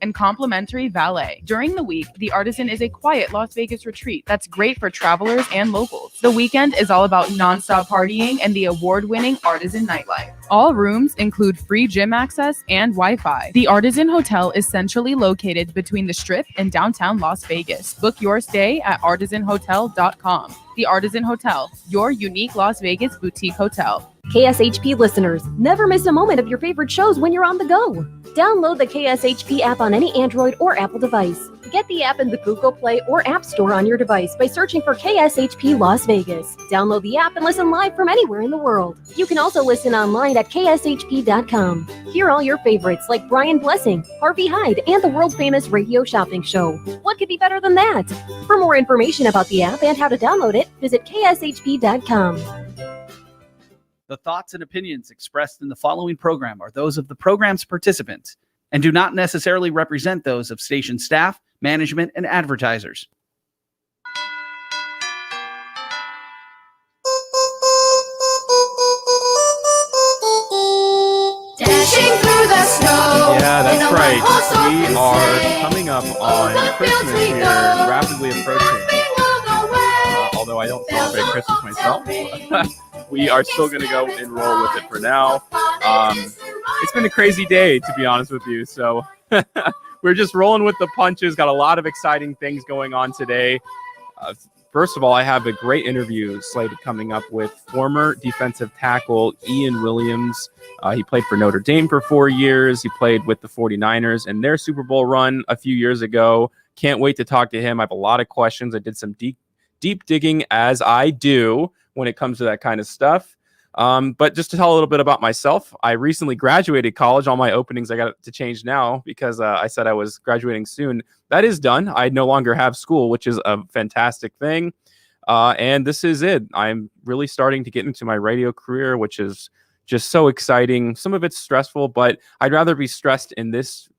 and complimentary valet. During the week, the Artisan is a quiet Las Vegas retreat that's great for travelers and locals. The weekend is all about nonstop partying and the award-winning Artisan nightlife. All rooms include free gym access and Wi-Fi. The Artisan Hotel is centrally located between the Strip and downtown Las Vegas. Book your stay at artisanhotel.com. The Artisan Hotel, your unique Las Vegas boutique hotel. KSHP listeners, never miss a moment of your favorite shows when you're on the go. Download the KSHP app on any Android or Apple device. Get the app in the Google Play or App Store on your device by searching for KSHP Las Vegas. Download the app and listen live from anywhere in the world. You can also listen online at kshp.com. Hear all your favorites like Brian Blessing, Harvey Hyde, and the world famous Radio Shopping Show. What could be better than that? For more information about the app and how to download it, visit kshp.com. The thoughts and opinions expressed in the following program are those of the program's participants and do not necessarily represent those of station staff, management, and advertisers. Dashing through the snow. Yeah, that's right. We are coming up on Christmas here, rapidly approaching. Although I don't celebrate Christmas myself. We are still going to go and roll with it for now. It's been a crazy day, to be honest with you. So we're just rolling with the punches. Got a lot of exciting things going on today. First of all, I have a great interview slated coming up with former defensive tackle Ian Williams. He played for Notre Dame for 4 years. He played with the 49ers in their Super Bowl run a few years ago. Can't wait to talk to him. I have a lot of questions. I did some deep digging, as I do when it comes to that kind of stuff. But just to tell a little bit about myself, I recently graduated college. All my openings I got to change now because I said I was graduating soon. That is done. I no longer have school, which is a fantastic thing. And this is it. I'm really starting to get into my radio career, which is just so exciting. Some of it's stressful, but I'd rather be stressed in this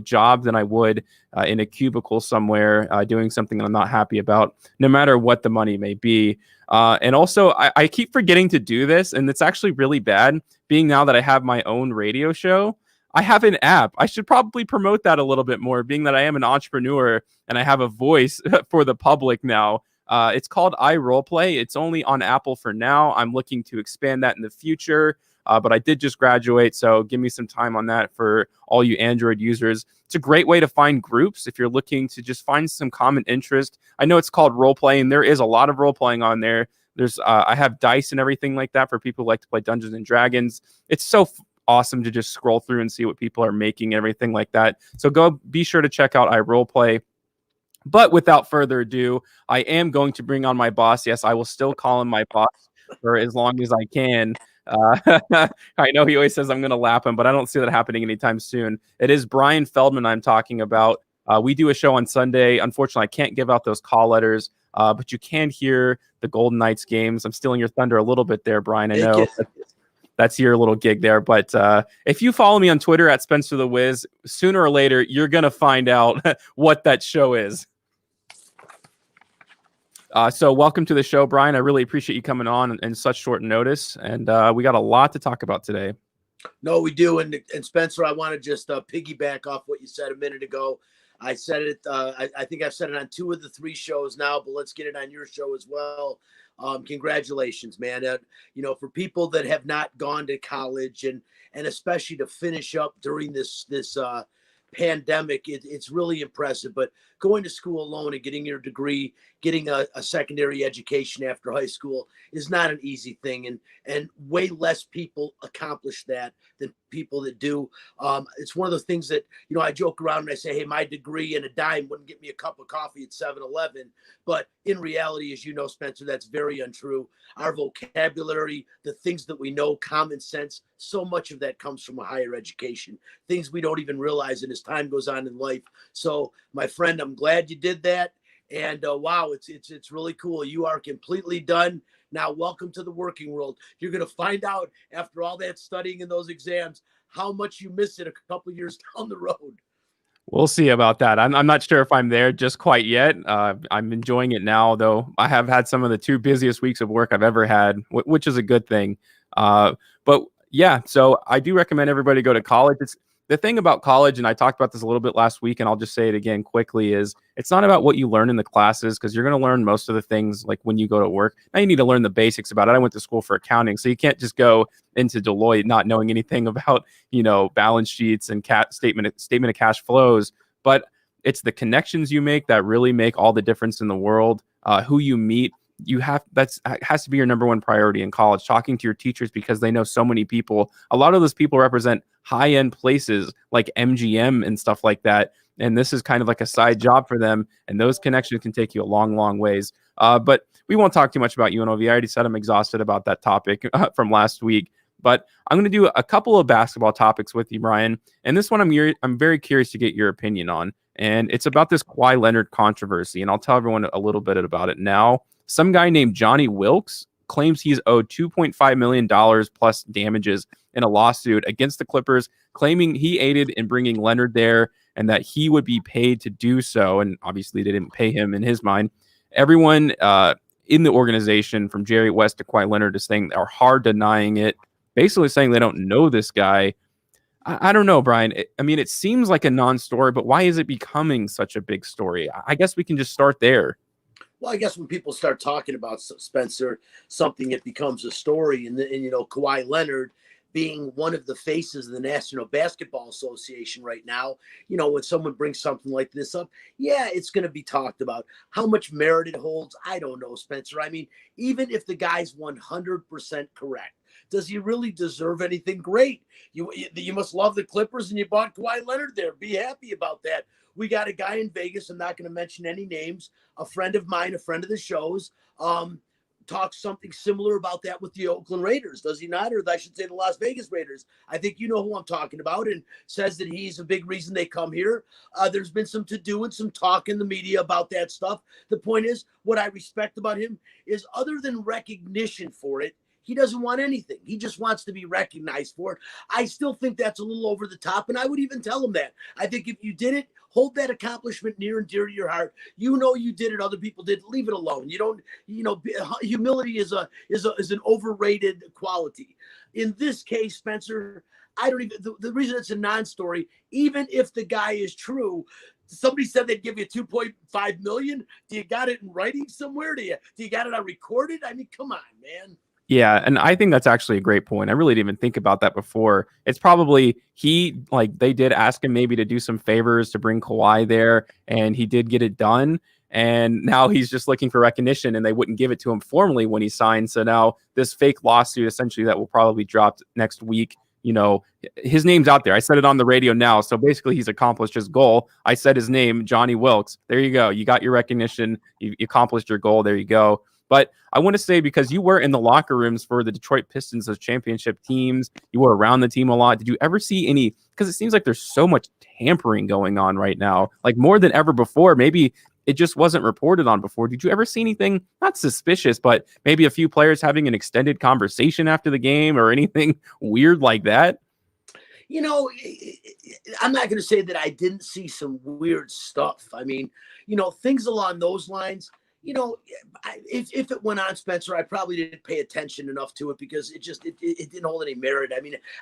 job than I would in a cubicle somewhere doing something that I'm not happy about, no matter what the money may be. And also, I keep forgetting to do this, and it's actually really bad, being now that I have my own radio show. I have an app. I should probably promote that a little bit more, being that I am an entrepreneur and I have a voice for the public now. It's called iRoleplay. It's only on Apple for now. I'm looking to expand that in the future, but I did just graduate, so give me some time on that for all you Android users. It's a great way to find groups if you're looking to just find some common interest. I know it's called role-playing. There is a lot of role-playing on there. There's I have dice and everything like that for people who like to play Dungeons and Dragons. It's so awesome to just scroll through and see what people are making and everything like that. So be sure to check out iRoleplay. But without further ado, I am going to bring on my boss. Yes, I will still call him my boss for as long as I can. I know he always says I'm going to lap him, but I don't see that happening anytime soon. It is Brian Feldman I'm talking about. We do a show on Sunday. Unfortunately, I can't give out those call letters, but you can hear the Golden Knights games. I'm stealing your thunder a little bit there, Brian. I know that's your little gig there. But if you follow me on Twitter at Spencer the Wiz, sooner or later, you're going to find out what that show is. So welcome to the show, Brian. I really appreciate you coming on in such short notice. And we got a lot to talk about today. No, we do. And Spencer, I want to just piggyback off what you said a minute ago. I said it. I think I've said it on 2 of the 3 shows now, but let's get it on your show as well. Congratulations, man. For people that have not gone to college and especially to finish up during this pandemic, it's really impressive. But going to school alone and getting your degree, getting a secondary education after high school is not an easy thing. And way less people accomplish that than people that do. It's one of the things that, I joke around and I say, hey, my degree and a dime wouldn't get me a cup of coffee at 7-Eleven. But in reality, as you know, Spencer, that's very untrue. Our vocabulary, the things that we know, common sense, so much of that comes from a higher education, things we don't even realize and as time goes on in life. So, my friend, I'm glad you did that. And wow, it's really cool. You are completely done. Now, welcome to the working world. You're going to find out after all that studying and those exams how much you miss it a couple years down the road. We'll see about that. I'm not sure if I'm there just quite yet. I'm enjoying it now, though. I have had some of the 2 busiest weeks of work I've ever had, which is a good thing. But yeah, so I do recommend everybody go to college. the thing about college, and I talked about this a little bit last week, and I'll just say it again quickly, is it's not about what you learn in the classes, because you're going to learn most of the things like when you go to work. Now you need to learn the basics about it. I went to school for accounting, so you can't just go into Deloitte not knowing anything about, balance sheets and statement of cash flows. But it's the connections you make that really make all the difference in the world. Who you meet. That has to be your number one priority in college, talking to your teachers, because they know so many people. A lot of those people represent high-end places like MGM and stuff like that. And this is kind of like a side job for them. And those connections can take you a long, long ways. But we won't talk too much about UNLV. I already said I'm exhausted about that topic from last week. But I'm going to do a couple of basketball topics with you, Brian. And this one I'm very curious to get your opinion on. And it's about this Kawhi Leonard controversy. And I'll tell everyone a little bit about it now. Some guy named Johnny Wilkes claims he's owed $2.5 million plus damages in a lawsuit against the Clippers, claiming he aided in bringing Leonard there and that he would be paid to do so. And obviously they didn't pay him in his mind. Everyone in the organization, from Jerry West to Kawhi Leonard, is saying are hard denying it, basically saying they don't know this guy. I don't know, Brian. It seems like a non-story, but why is it becoming such a big story? I guess we can just start there. Well, I guess when people start talking about Spencer, something, it becomes a story. And Kawhi Leonard being one of the faces of the National Basketball Association right now, when someone brings something like this up, yeah, it's going to be talked about. How much merit it holds, I don't know, Spencer. Even if the guy's 100% correct, does he really deserve anything great? You must love the Clippers, and you bought Kawhi Leonard there. Be happy about that. We got a guy in Vegas, I'm not going to mention any names, a friend of mine, a friend of the show's, talks something similar about that with the Oakland Raiders, does he not? Or I should say the Las Vegas Raiders. I think you know who I'm talking about, and says that he's a big reason they come here. There's been some to-do and some talk in the media about that stuff. The point is, what I respect about him is, other than recognition for it, he doesn't want anything. He just wants to be recognized for it. I still think that's a little over the top, and I would even tell him that. I think if you did it, hold that accomplishment near and dear to your heart. You did it. Other people did. Leave it alone. You don't. Humility is an overrated quality. In this case, Spencer, I don't even. The reason it's a non-story, even if the guy is true. Somebody said they'd give you $2.5 million. Do you got it in writing somewhere? Do you got it on recorded? Come on, man. Yeah, and I think that's actually a great point. I really didn't even think about that before. It's probably they did ask him maybe to do some favors to bring Kawhi there, and he did get it done. And now he's just looking for recognition, and they wouldn't give it to him formally when he signed. So now this fake lawsuit, essentially, that will probably drop next week. His name's out there. I said it on the radio now. So basically, he's accomplished his goal. I said his name, Johnny Wilkes. There you go. You got your recognition. You accomplished your goal. There you go. But I want to say, because you were in the locker rooms for the Detroit Pistons as championship teams, you were around the team a lot. Did you ever see any, because it seems like there's so much tampering going on right now, like more than ever before. Maybe it just wasn't reported on before. Did you ever see anything, not suspicious, but maybe a few players having an extended conversation after the game or anything weird like that? I'm not going to say that I didn't see some weird stuff. Things along those lines. If it went on, Spencer, I probably didn't pay attention enough to it, because it didn't hold any merit.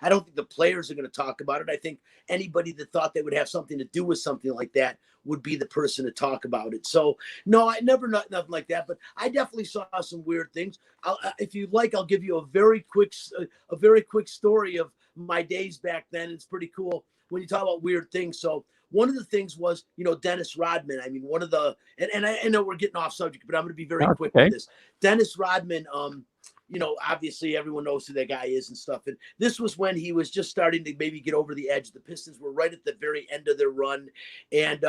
I don't think the players are going to talk about it. I think anybody that thought they would have something to do with something like that would be the person to talk about it. So no, I never, nothing like that, but I definitely saw some weird things. If you'd like, I'll give you a very quick story of my days back then. It's pretty cool when you talk about weird things. So one of the things was, Dennis Rodman. One of the, and I know we're getting off subject, but I'm going to be very quick with this. Dennis Rodman, obviously everyone knows who that guy is and stuff. And this was when he was just starting to maybe get over the edge. The Pistons were right at the very end of their run. And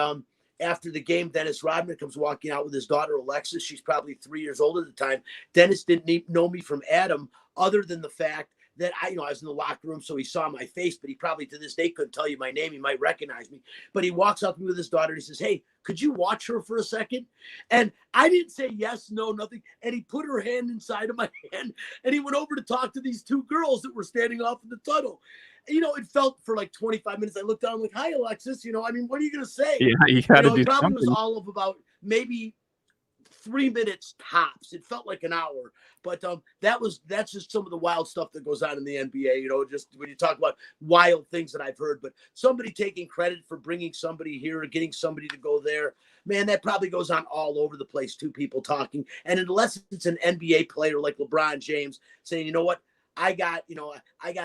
after the game, Dennis Rodman comes walking out with his daughter, Alexis. She's probably 3 years old at the time. Dennis didn't know me from Adam, other than the fact that I was in the locker room, so he saw my face, but he probably to this day couldn't tell you my name. He might recognize me, but he walks up to me with his daughter and he says, "Hey, could you watch her for a second?" And I didn't say yes, no, nothing. And he put her hand inside of my hand, and he went over to talk to these two girls that were standing off in the tunnel. It felt for like 25 minutes. I looked down, I'm like, "Hi, Alexis." What are you going to say? Yeah, you got to do it probably something. was all of about maybe 3 minutes tops. It felt like an hour, but that's just some of the wild stuff that goes on in the NBA. Just when you talk about wild things that I've heard, but somebody taking credit for bringing somebody here or getting somebody to go there, man, that probably goes on all over the place. Two people talking, and unless it's an NBA player like LeBron James saying, you know what, I got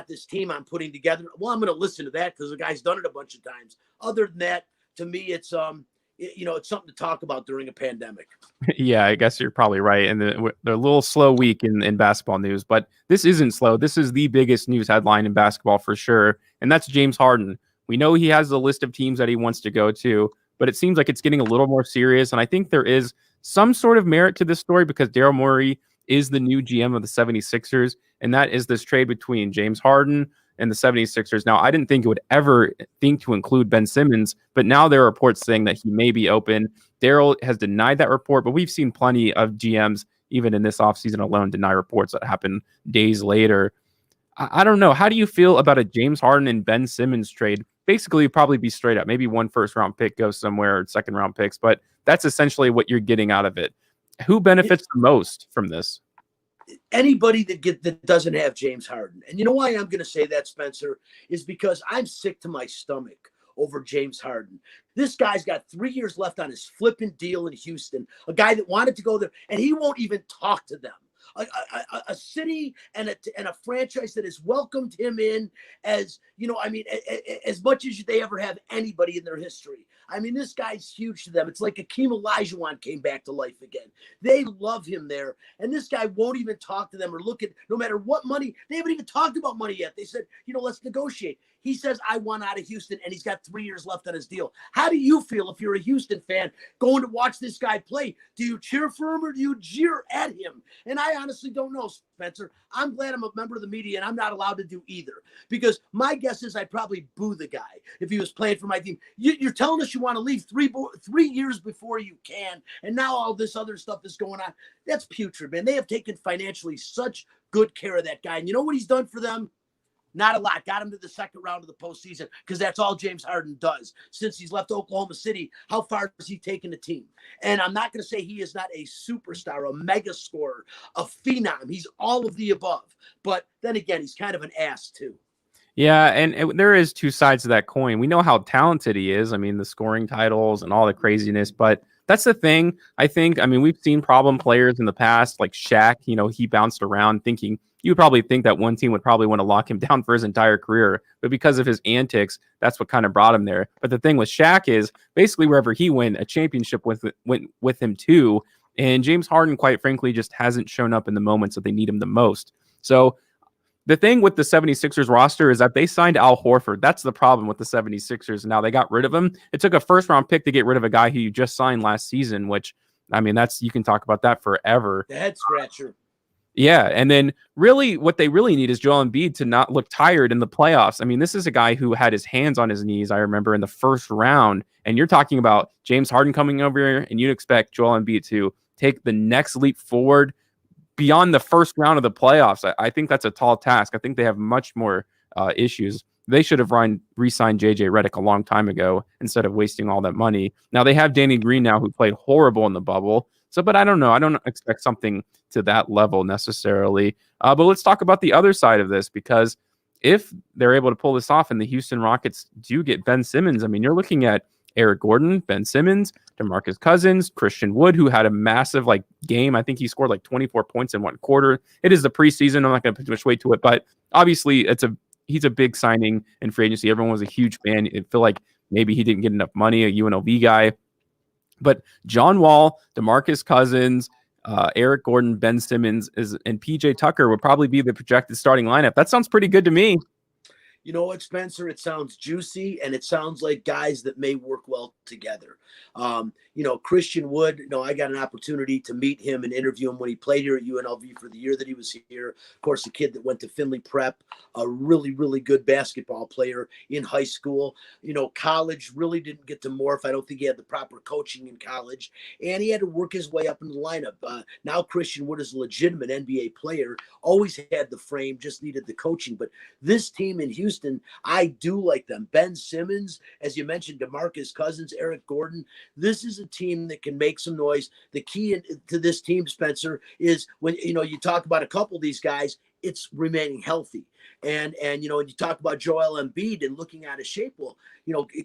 this team I'm putting together. Well, I'm going to listen to that because the guy's done it a bunch of times. Other than that, to me, it's it's something to talk about during a pandemic. Yeah, I guess you're probably right. And they're a little slow week in basketball news, but this isn't slow. This is the biggest news headline in basketball for sure. And that's James Harden. We know he has a list of teams that he wants to go to, but it seems like it's getting a little more serious. And I think there is some sort of merit to this story because Daryl Morey is the new GM of the 76ers. And that is this trade between James Harden and the 76ers. Now, I didn't think it would ever think to include Ben Simmons, but now there are reports saying that he may be open. Daryl has denied that report, but we've seen plenty of GMs, even in this offseason alone, deny reports that happen days later. I don't know. How do you feel about a James Harden and Ben Simmons trade? Basically, probably be straight up. Maybe one first-round pick goes somewhere, or second-round picks, but that's essentially what you're getting out of it. Who benefits the most from this? Anybody that doesn't have James Harden. And you know why I'm going to say that, Spencer, is because I'm sick to my stomach over James Harden. This guy's got 3 years left on his flipping deal in Houston, a guy that wanted to go there, and he won't even talk to them. A city and a franchise that has welcomed him in as, as much as they ever have anybody in their history. I mean, this guy's huge to them. It's like Akeem Olajuwon came back to life again. They love him there. And this guy won't even talk to them or look at, no matter what money. They haven't even talked about money yet. They said, let's negotiate. He says, I want out of Houston, and he's got 3 years left on his deal. How do you feel if you're a Houston fan going to watch this guy play? Do you cheer for him or do you jeer at him? And I honestly don't know, Spencer. I'm glad I'm a member of the media, and I'm not allowed to do either. Because my guess is I'd probably boo the guy if he was playing for my team. You're telling us you want to leave 3 years before you can, and now all this other stuff is going on. That's putrid, man. They have taken financially such good care of that guy. And you know what he's done for them? Not a lot. Got him to the second round of the postseason because that's all James Harden does. Since he's left Oklahoma City, how far has he taken the team? And I'm not going to say he is not a superstar, a mega scorer, a phenom. He's all of the above. But then again, he's kind of an ass too. Yeah, and there is two sides to that coin. We know how talented he is. I mean, the scoring titles and all the craziness, but that's the thing. I think, we've seen problem players in the past, like Shaq, he bounced around thinking, you would probably think that one team would probably want to lock him down for his entire career, but because of his antics, that's what kind of brought him there. But the thing with Shaq is basically wherever he went, a championship went with him too. And James Harden, quite frankly, just hasn't shown up in the moments that they need him the most. So the thing with the 76ers roster is that they signed Al Horford. That's the problem with the 76ers. Now they got rid of him. It took a first-round pick to get rid of a guy who you just signed last season, which, you can talk about that forever. The head scratcher. Yeah, and then really what they really need is Joel Embiid to not look tired in the playoffs. This is a guy who had his hands on his knees, I remember, in the first round. And you're talking about James Harden coming over here, and you'd expect Joel Embiid to take the next leap forward beyond the first round of the playoffs. I think that's a tall task. I think they have much more issues. They should have re-signed JJ Redick a long time ago instead of wasting all that money. Now they have Danny Green now, who played horrible in the bubble. So, but I don't know. I don't expect something to that level necessarily. But let's talk about the other side of this, because if they're able to pull this off and the Houston Rockets do get Ben Simmons, you're looking at Eric Gordon, Ben Simmons, DeMarcus Cousins, Christian Wood, who had a massive game. I think he scored 24 points in one quarter. It is the preseason. I'm not going to put too much weight to it, but obviously he's a big signing in free agency. Everyone was a huge fan. I feel like maybe he didn't get enough money, a UNLV guy. But John Wall, DeMarcus Cousins, Eric Gordon, Ben Simmons, and PJ Tucker would probably be the projected starting lineup. That sounds pretty good to me. You know what, Spencer? It sounds juicy, and it sounds like guys that may work well together. Christian Wood, I got an opportunity to meet him and interview him when he played here at UNLV for the year that he was here. Of course, a kid that went to Findlay Prep, a really, really good basketball player in high school. College really didn't get to morph. I don't think he had the proper coaching in college, and he had to work his way up in the lineup. Now Christian Wood is a legitimate NBA player, always had the frame, just needed the coaching. But this team in Houston, Houston, I do like them. Ben Simmons, as you mentioned, DeMarcus Cousins, Eric Gordon. This is a team that can make some noise. The key to this team, Spencer, is when you talk about a couple of these guys, it's remaining healthy. And you talk about Joel Embiid and looking out of shape. Well,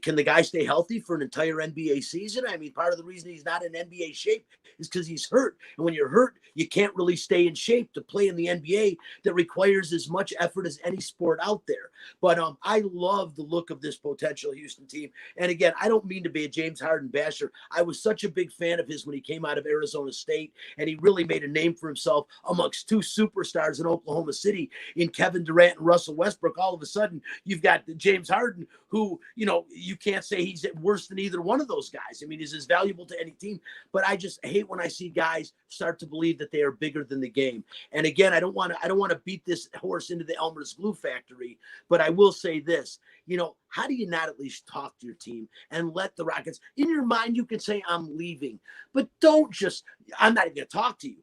can the guy stay healthy for an entire NBA season? I mean, part of the reason he's not in NBA shape is because he's hurt. And when you're hurt, you can't really stay in shape to play in the NBA that requires as much effort as any sport out there. But I love the look of this potential Houston team. And again, I don't mean to be a James Harden basher. I was such a big fan of his when he came out of Arizona State, and he really made a name for himself amongst two superstars in Oklahoma City in Kevin Durant and Russell Westbrook. All of a sudden, you've got James Harden, who, you can't say he's worse than either one of those guys. I mean, he's as valuable to any team. But I just hate when I see guys start to believe that they are bigger than the game. And again, I don't want to beat this horse into the Elmer's glue factory, but I will say this. How do you not at least talk to your team and let the Rockets, in your mind, you can say, I'm leaving, but don't just, I'm not even going to talk to you,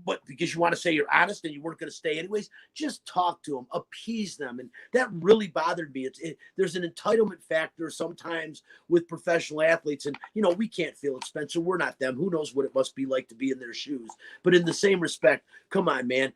but because you want to say you're honest and you weren't going to stay anyways, just talk to them, appease them. And that really bothered me. There's an entitlement factor sometimes with professional athletes. And, we can't feel it, Spencer. We're not them. Who knows what it must be like to be in their shoes. But in the same respect, come on, man,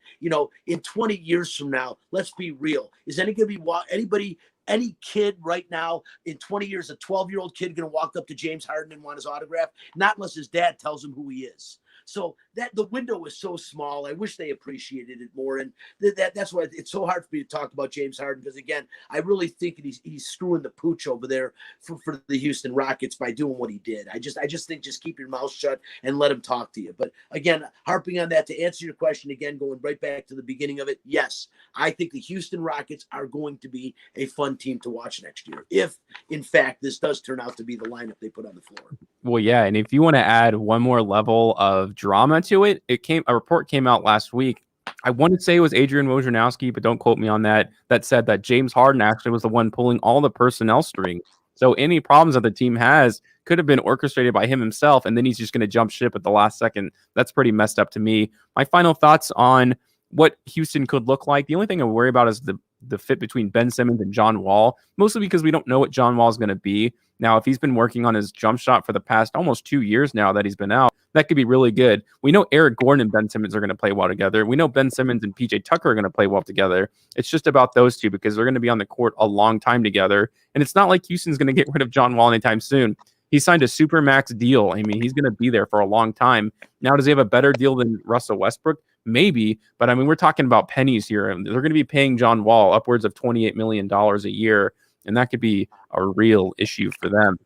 in 20 years from now, let's be real. Is any kid right now in 20 years, a 12-year-old kid going to walk up to James Harden and want his autograph? Not unless his dad tells him who he is. So that the window is so small. I wish they appreciated it more. And that's why it's so hard for me to talk about James Harden, because, again, I really think he's screwing the pooch over there for the Houston Rockets by doing what he did. I just think just keep your mouth shut and let him talk to you. But, again, harping on that, to answer your question, again, going right back to the beginning of it, yes, I think the Houston Rockets are going to be a fun team to watch next year, if, in fact, this does turn out to be the lineup they put on the floor. Well, yeah, and if you want to add one more level of drama to it, a report came out last week. I want to say it was Adrian Wojnarowski, but don't quote me on that. That said that James Harden actually was the one pulling all the personnel strings. So any problems that the team has could have been orchestrated by him himself, and then he's just going to jump ship at the last second. That's pretty messed up to me. My final thoughts on what Houston could look like. The only thing I worry about is the fit between Ben Simmons and John Wall, mostly because we don't know what John Wall is going to be. Now, if he's been working on his jump shot for the past almost 2 years now that he's been out, that could be really good. We know Eric Gordon and Ben Simmons are going to play well together. We know Ben Simmons and PJ Tucker are going to play well together. It's just about those two because they're going to be on the court a long time together. And it's not like Houston's going to get rid of John Wall anytime soon. He signed a super max deal. I mean, he's going to be there for a long time. Now, does he have a better deal than Russell Westbrook? Maybe. But I mean, we're talking about pennies here. They're going to be paying John Wall upwards of $28 million a year. And that could be a real issue for them.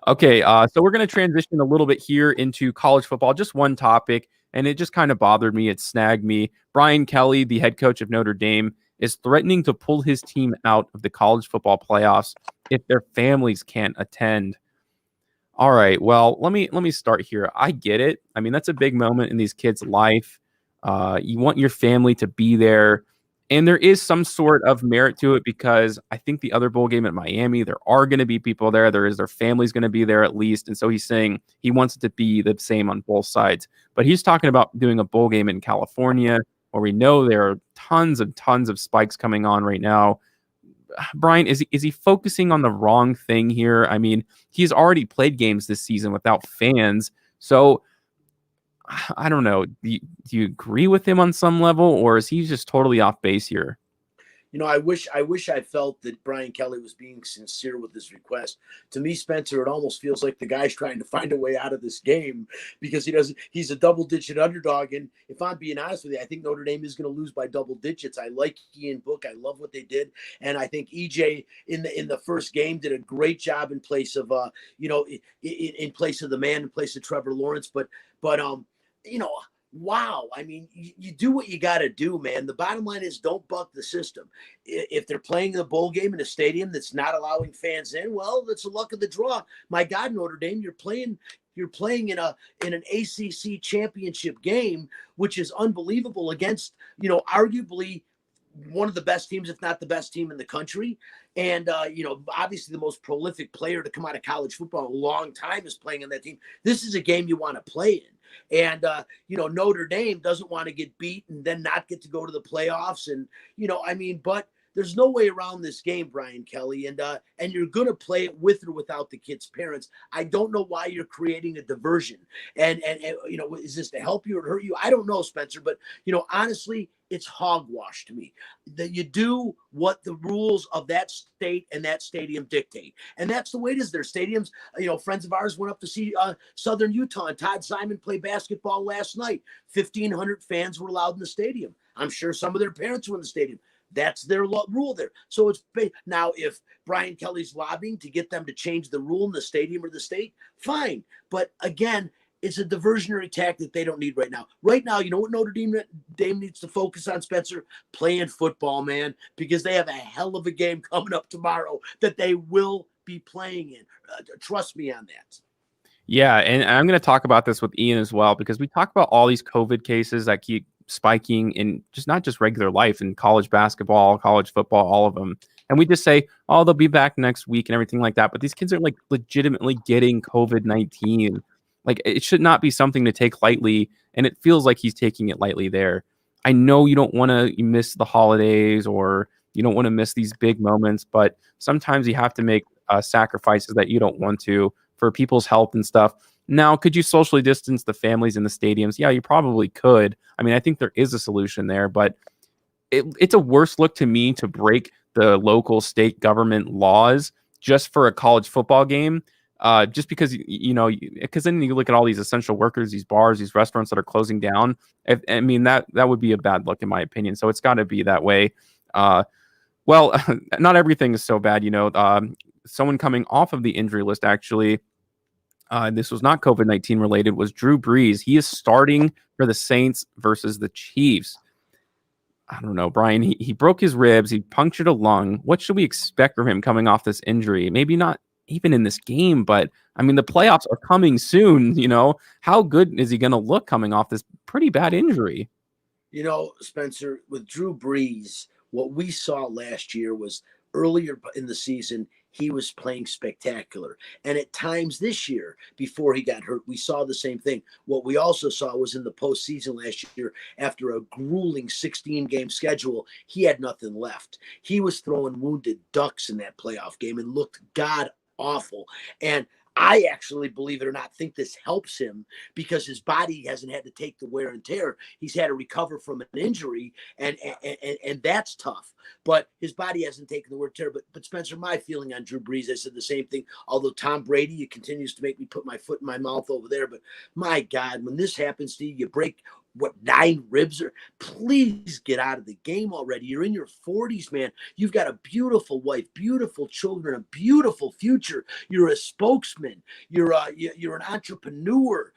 Okay, so we're going to transition a little bit here into college football. Just one topic, and it just kind of bothered me. It snagged me. Brian Kelly, the head coach of Notre Dame, is threatening to pull his team out of the college football playoffs if their families can't attend. All right, well, let me start here. I get it. I mean, that's a big moment in these kids' life. You want your family to be there. And there is some sort of merit to it because I think the other bowl game at Miami, there are going to be people there. Their family's going to be there at least. And so he's saying he wants it to be the same on both sides. But he's talking about doing a bowl game in California where we know there are tons of spikes coming on right now. Brian, is he focusing on the wrong thing here? I mean, he's already played games this season without fans. So I don't know. Do you agree with him on some level, or is he just totally off base here? I wish I felt that Brian Kelly was being sincere with his request. To me, Spencer, it almost feels like the guy's trying to find a way out of this game because he's a double-digit underdog. And if I'm being honest with you, I think Notre Dame is going to lose by double digits. I like Ian Book. I love what they did. And I think EJ in the first game did a great job in place of in place of the man, in place of Trevor Lawrence. But wow. I mean, you do what you got to do, man. The bottom line is don't buck the system. If they're playing the bowl game in a stadium that's not allowing fans in, well, that's the luck of the draw. My God, Notre Dame, you're playing in an ACC championship game, which is unbelievable against, arguably one of the best teams, if not the best team in the country. And, obviously the most prolific player to come out of college football in a long time is playing on that team. This is a game you want to play in. And, Notre Dame doesn't want to get beat and then not get to go to the playoffs. And, but there's no way around this game, Brian Kelly, and you're gonna play it with or without the kids' parents. I don't know why you're creating a diversion, and is this to help you or hurt you? I don't know, Spencer, but honestly, it's hogwash to me that you do what the rules of that state and that stadium dictate. And that's the way it is. Their stadiums, friends of ours went up to see Southern Utah and Todd Simon play basketball last night. 1,500 fans were allowed in the stadium. I'm sure some of their parents were in the stadium. That's their rule there. So now if Brian Kelly's lobbying to get them to change the rule in the stadium or the state, fine. But again, it's a diversionary tactic they don't need right now. Right now, you know what Notre Dame needs to focus on, Spencer? Playing football, man, because they have a hell of a game coming up tomorrow that they will be playing in. Trust me on that. Yeah, and I'm going to talk about this with Ian as well, because we talk about all these COVID cases that keep spiking in not just regular life, in college basketball, college football, all of them. And we just say, oh, they'll be back next week and everything like that. But these kids are like legitimately getting COVID-19. Like, it should not be something to take lightly, and it feels like he's taking it lightly there. I know you don't want to miss the holidays, or you don't want to miss these big moments, but sometimes you have to make sacrifices that you don't want to for people's health and stuff. Now, could you socially distance the families in the stadiums? Yeah, you probably could. I mean, I think there is a solution there, but it's a worse look to me to break the local state government laws just for a college football game. Just because, because then you look at all these essential workers, these bars, these restaurants that are closing down. I mean, that would be a bad look in my opinion. So it's got to be that way. Well, not everything is so bad. Someone coming off of the injury list, actually, this was not COVID-19 related, was Drew Brees. He is starting for the Saints versus the Chiefs. I don't know, Brian, he broke his ribs. He punctured a lung. What should we expect from him coming off this injury? Maybe not even in this game, but I mean, the playoffs are coming soon. How good is he going to look coming off this pretty bad injury? Spencer, with Drew Brees, what we saw last year was earlier in the season, he was playing spectacular. And at times this year, before he got hurt, we saw the same thing. What we also saw was in the postseason last year, after a grueling 16-game schedule, he had nothing left. He was throwing wounded ducks in that playoff game and looked god awful. And I actually, believe it or not, think this helps him because his body hasn't had to take the wear and tear. He's had to recover from an injury, and that's tough. But his body hasn't taken the wear and tear. But Spencer, my feeling on Drew Brees, I said the same thing. Although Tom Brady, it continues to make me put my foot in my mouth over there. But my God, when this happens to you, you break 9 ribs, or please get out of the game already. You're in your 40s, man. You've got a beautiful wife, beautiful children, a beautiful future. You're a spokesman. You're an entrepreneur.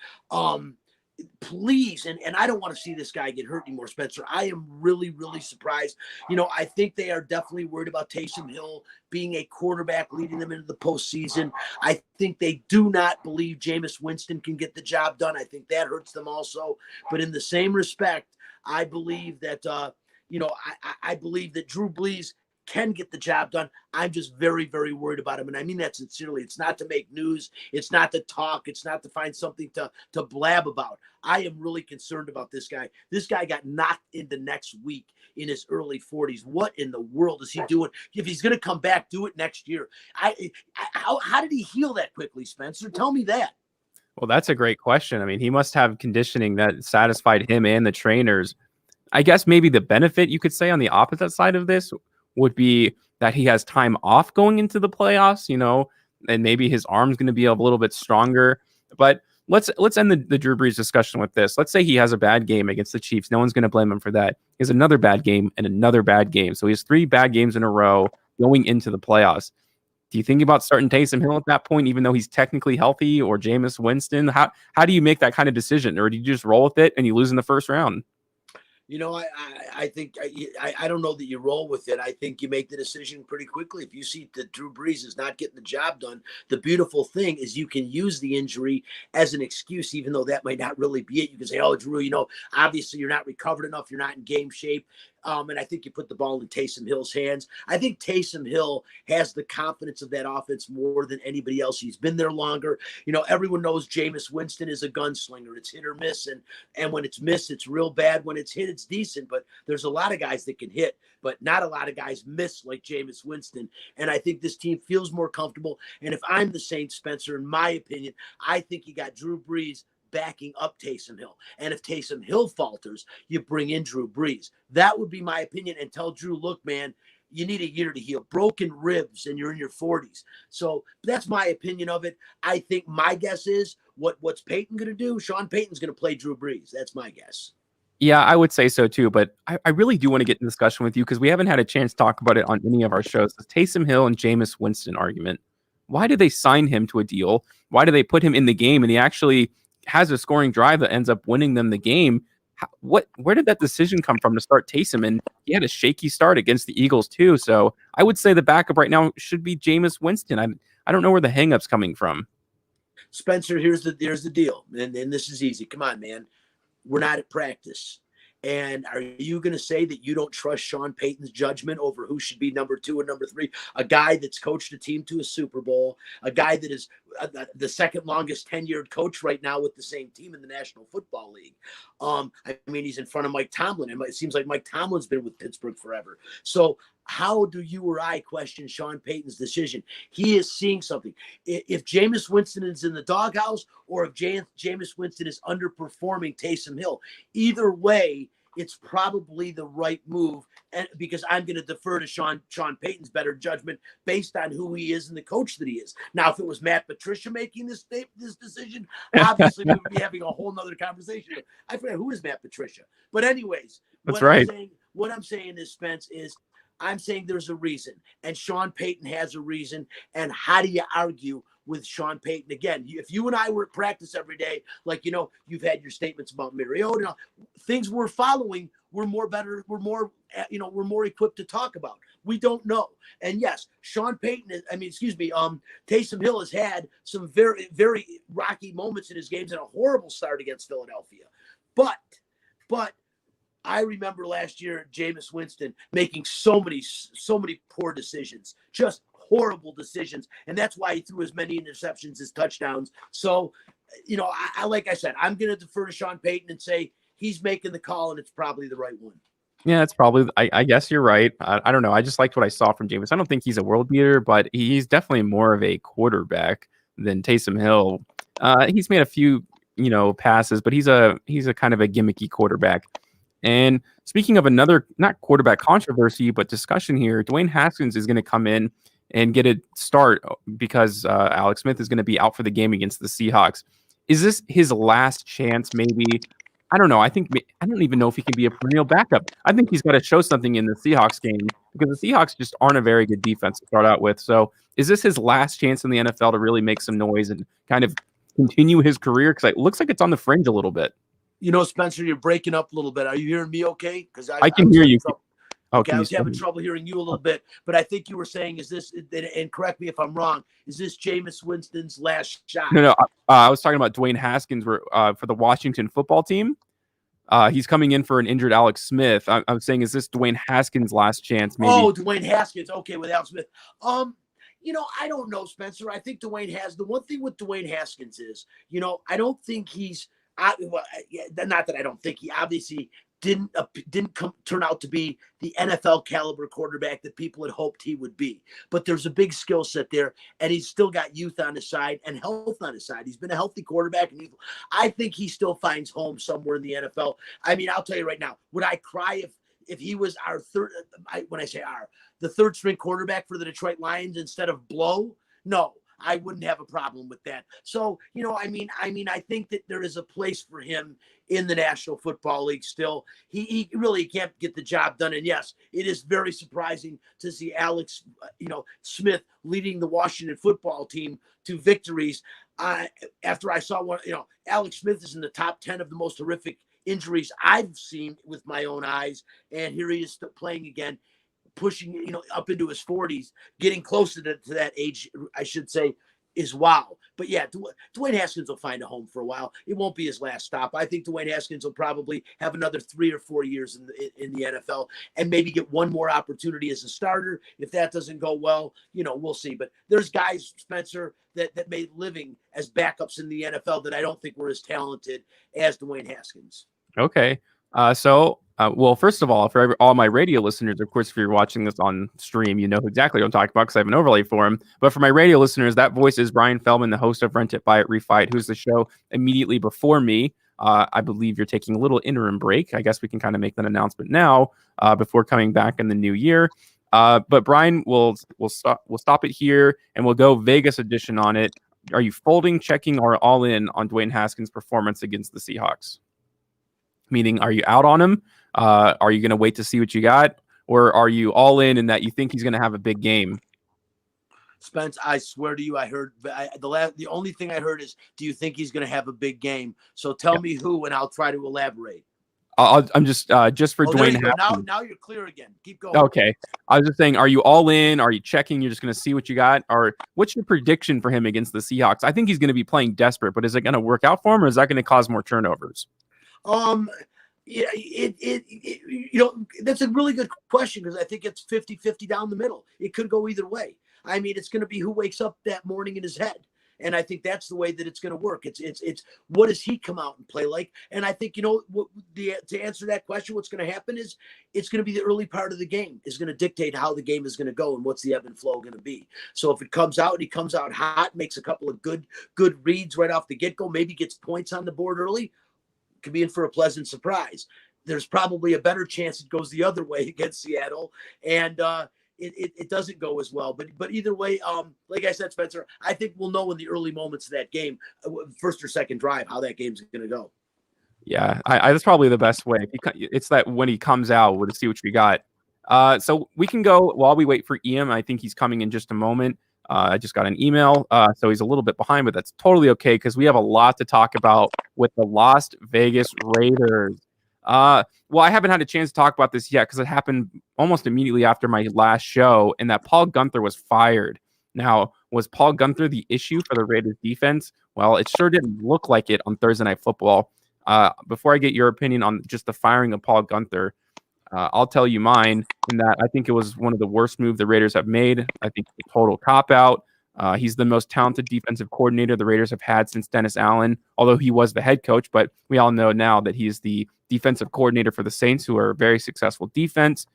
Please, and I don't want to see this guy get hurt anymore, Spencer. I am really, really surprised. I think they are definitely worried about Taysom Hill being a quarterback leading them into the postseason. I think they do not believe Jameis Winston can get the job done. I think that hurts them also. But in the same respect, I believe that I believe that Drew Brees can get the job done. I'm just very, very worried about him. And I mean that sincerely. It's not to make news. It's not to talk. It's not to find something to blab about. I am really concerned about this guy. This guy got knocked into next week in his early 40s. What in the world is he doing? If he's going to come back, do it next year. How did he heal that quickly, Spencer? Tell me that. Well, that's a great question. I mean, he must have conditioning that satisfied him and the trainers. I guess maybe the benefit you could say on the opposite side of this would be that he has time off going into the playoffs, and maybe his arm's going to be a little bit stronger. But let's end the Drew Brees discussion with this. Let's say he has a bad game against the Chiefs. No one's going to blame him for that. He has another bad game and another bad game. So he has 3 bad games in a row going into the playoffs. Do you think about starting Taysom Hill at that point, even though he's technically healthy, or Jameis Winston? How do you make that kind of decision? Or do you just roll with it and you lose in the first round? I think I don't know that you roll with it. I think you make the decision pretty quickly. If you see that Drew Brees is not getting the job done, the beautiful thing is you can use the injury as an excuse, even though that might not really be it. You can say, oh, Drew, obviously you're not recovered enough. You're not in game shape. And I think you put the ball in Taysom Hill's hands. I think Taysom Hill has the confidence of that offense more than anybody else. He's been there longer. Everyone knows Jameis Winston is a gunslinger. It's hit or miss. And when it's missed, it's real bad. When it's hit, it's decent. But there's a lot of guys that can hit, but not a lot of guys miss like Jameis Winston. And I think this team feels more comfortable. And if I'm the Saints, Spencer, in my opinion, I think you got Drew Brees backing up Taysom Hill. And if Taysom Hill falters, you bring in Drew Brees. That would be my opinion, and tell Drew, look, man, you need a year to heal. Broken ribs, and you're in your 40s. So that's my opinion of it. I think my guess is what's Peyton going to do? Sean Payton's going to play Drew Brees. That's my guess. Yeah, I would say so too, but I really do want to get in discussion with you because we haven't had a chance to talk about it on any of our shows. The Taysom Hill and Jameis Winston argument. Why did they sign him to a deal? Why do they put him in the game? And he actually has a scoring drive that ends up winning them the game. Where did that decision come from to start Taysom? And he had a shaky start against the Eagles too. So I would say the backup right now should be Jameis Winston. I don't know where the hangup's coming from. Spencer, here's the deal. And this is easy. Come on, man. We're not at practice. And are you going to say that you don't trust Sean Payton's judgment over who should be number 2 and number 3? A guy that's coached a team to a Super Bowl, a guy that is the second longest tenured coach right now with the same team in the National Football League. He's in front of Mike Tomlin. And it seems like Mike Tomlin's been with Pittsburgh forever. So how do you or I question Sean Payton's decision? He is seeing something. If Jameis Winston is in the doghouse or if Jameis Winston is underperforming Taysom Hill, either way, it's probably the right move, and because I'm going to defer to Sean Payton's better judgment based on who he is and the coach that he is. Now, if it was Matt Patricia making this decision, obviously we would be having a whole nother conversation. I forget who is Matt Patricia, but anyways, that's right. What I'm saying is, Spence, is I'm saying there's a reason, and Sean Payton has a reason. And how do you argue with Sean Payton? Again, if you and I were at practice every day, like, you've had your statements about Mariota, things we're following, we're more equipped to talk about. We don't know. And yes, Sean Payton, Taysom Hill has had some very, very rocky moments in his games and a horrible start against Philadelphia. But I remember last year, Jameis Winston making so many poor decisions, just horrible decisions. And that's why he threw as many interceptions as touchdowns. So, like I said, I'm going to defer to Sean Payton and say he's making the call and it's probably the right one. Yeah, it's probably, I guess you're right. I don't know. I just liked what I saw from Jameis. I don't think he's a world beater, but he's definitely more of a quarterback than Taysom Hill. He's made a few, passes, but he's a kind of a gimmicky quarterback. And speaking of another, not quarterback controversy, but discussion here, Dwayne Haskins is going to come in and get a start because Alex Smith is going to be out for the game against the Seahawks. Is this his last chance? Maybe. I don't know. I don't even know if he can be a perennial backup. I think he's got to show something in the Seahawks game because the Seahawks just aren't a very good defense to start out with. So is this his last chance in the NFL to really make some noise and kind of continue his career? Because it looks like it's on the fringe a little bit. Spencer, you're breaking up a little bit. Are you hearing me okay? Because I can hear you. Okay, I was having trouble hearing you a little bit, but I think you were saying, is this, and correct me if I'm wrong, is this Jameis Winston's last shot? No. I was talking about Dwayne Haskins for the Washington football team. He's coming in for an injured Alex Smith. I'm saying, is this Dwayne Haskins' last chance? Maybe? Oh, Dwayne Haskins. Okay, with Alex Smith. I don't know, Spencer. I think the one thing with Dwayne Haskins is, I don't think he's, not that I don't think he obviously didn't turn out to be the NFL caliber quarterback that people had hoped he would be. But there's a big skill set there, and he's still got youth on his side and health on his side. He's been a healthy quarterback, and I think he still finds home somewhere in the NFL. I'll tell you right now, would I cry if he was our third? When I say the third string quarterback for the Detroit Lions instead of Blow? No. I wouldn't have a problem with that. So, I think that there is a place for him in the National Football League still. He really can't get the job done. And yes, it is very surprising to see Alex, Smith leading the Washington football team to victories. After I saw Alex Smith is in the top 10 of the most horrific injuries I've seen with my own eyes. And here he is still playing again, pushing, up into his 40s, getting closer to that age, I should say, is wow. But yeah, Dwayne Haskins will find a home for a while. It won't be his last stop. I think Dwayne Haskins will probably have another 3 or 4 years in the NFL and maybe get one more opportunity as a starter. If that doesn't go well, we'll see. But there's guys, Spencer, that made living as backups in the NFL that I don't think were as talented as Dwayne Haskins. Okay. Well, first of all, for all my radio listeners, of course, if you're watching this on stream, you know exactly what I'm talking about because I have an overlay for him. But for my radio listeners, that voice is Brian Feldman, the host of Rent It, Buy It, Refight, who's the show immediately before me. I believe you're taking a little interim break. I guess we can kind of make that announcement now before coming back in the new year. But Brian, we'll stop it here and we'll go Vegas edition on it. Are you folding, checking, or all in on Dwayne Haskins' performance against the Seahawks? Meaning, are you out on him? Are you going to wait to see what you got? Or are you all in that you think he's going to have a big game? Spence, I swear to you, I heard the only thing I heard is, do you think he's going to have a big game? So tell me who, and I'll try to elaborate. I'm just for Dwayne Haskins. Now you're clear again. Keep going. Okay. I was just saying, are you all in? Are you checking? You're just going to see what you got? Or what's your prediction for him against the Seahawks? I think he's going to be playing desperate, but is it going to work out for him, or is that going to cause more turnovers? Yeah, that's a really good question because I think it's 50-50 down the middle. It could go either way. I mean, it's going to be who wakes up that morning in his head. And I think that's the way that it's going to work. It's what does he come out and play like? And I think, to answer that question, what's going to happen is it's going to be the early part of the game is going to dictate how the game is going to go and what's the ebb and flow going to be. So if it comes out and he comes out hot, makes a couple of good reads right off the get-go, maybe gets points on the board early, could be in for a pleasant surprise. There's probably a better chance it goes the other way against Seattle, and it doesn't go as well. But either way, like I said, Spencer, I think we'll know in the early moments of that game, first or second drive, how that game's going to go. Yeah, that's probably the best way. It's that when he comes out, we'll see what we got. So we can go while we wait for Ian. I think he's coming in just a moment. I just got an email, so he's a little bit behind, but that's totally okay because we have a lot to talk about with the Las Vegas Raiders. Well, I haven't had a chance to talk about this yet because it happened almost immediately after my last show, and that Paul Guenther was fired. Now, was Paul Guenther the issue for the Raiders defense? Well, it sure didn't look like it on Thursday Night Football. Before I get your opinion on just the firing of Paul Guenther, I'll tell you mine in that I think it was one of the worst moves the Raiders have made. I think it's a total cop-out. He's the most talented defensive coordinator the Raiders have had since Dennis Allen, although he was the head coach. But we all know now that he's the defensive coordinator for the Saints, who are a very successful defense.